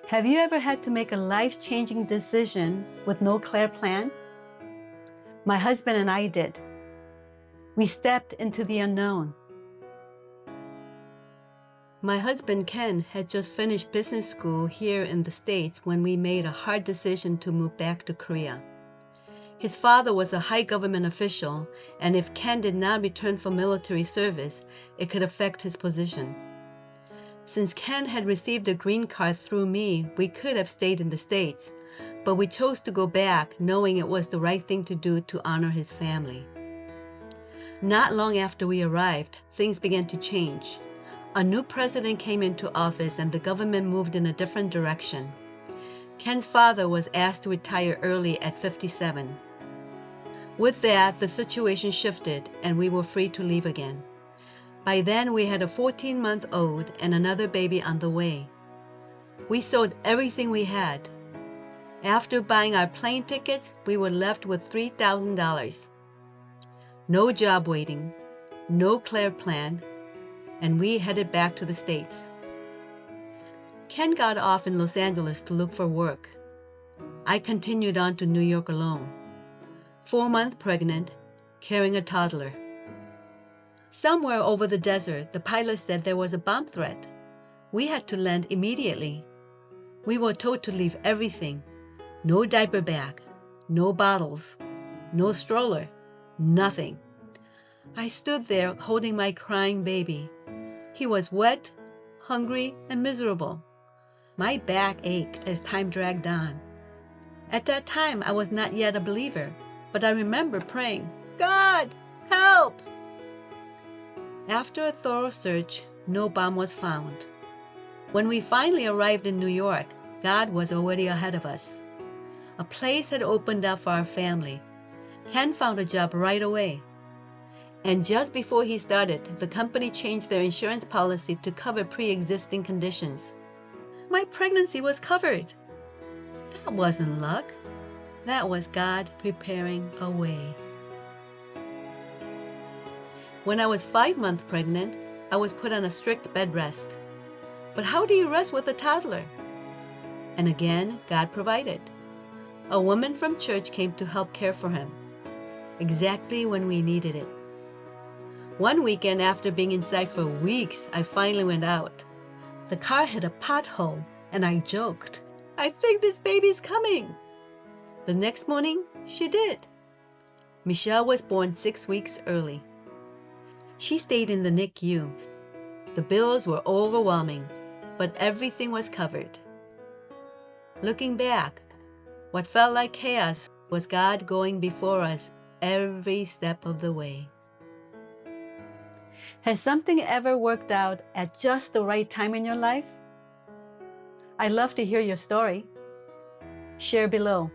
Have you ever had to make a life-changing decision with no clear plan? My husband and I did. We stepped into the unknown. My husband Ken had just finished business school here in the States when we made a hard decision to move back to Korea. His father was a high government official, and if Ken did not return for military service, it could affect his position. Since Ken had received a green card through me, we could have stayed in the States, but we chose to go back knowing it was the right thing to do to honor his family. Not long after we arrived, things began to change. A new president came into office and the government moved in a different direction. Ken's father was asked to retire early at 57. With that, the situation shifted and we were free to leave again. By then, we had a 14-month-old and another baby on the way. We sold everything we had. After buying our plane tickets, we were left with $3,000. No job waiting, no clear plan, and we headed back to the States. Ken got off in Los Angeles to look for work. I continued on to New York alone. 4 months pregnant, carrying a toddler. Somewhere over the desert, the pilot said there was a bomb threat. We had to land immediately. We were told to leave everything. No diaper bag, no bottles, no stroller, nothing. I stood there holding my crying baby. He was wet, hungry, and miserable. My back ached as time dragged on. At that time, I was not yet a believer, but I remember praying, "God, help!" After a thorough search, no bomb was found. When we finally arrived in New York, God was already ahead of us. A place had opened up for our family. Ken found a job right away. And just before he started, the company changed their insurance policy to cover pre-existing conditions. My pregnancy was covered. That wasn't luck. That was God preparing a way. When I was 5 months pregnant, I was put on a strict bed rest. But how do you rest with a toddler? And again, God provided. A woman from church came to help care for him, exactly when we needed it. One weekend, after being inside for weeks, I finally went out. The car hit a pothole, and I joked, "I think this baby's coming." The next morning, she did. Michelle was born 6 weeks early. She stayed in the NICU. The bills were overwhelming, but everything was covered. Looking back, what felt like chaos was God going before us every step of the way. Has something ever worked out at just the right time in your life? I'd love to hear your story. Share below.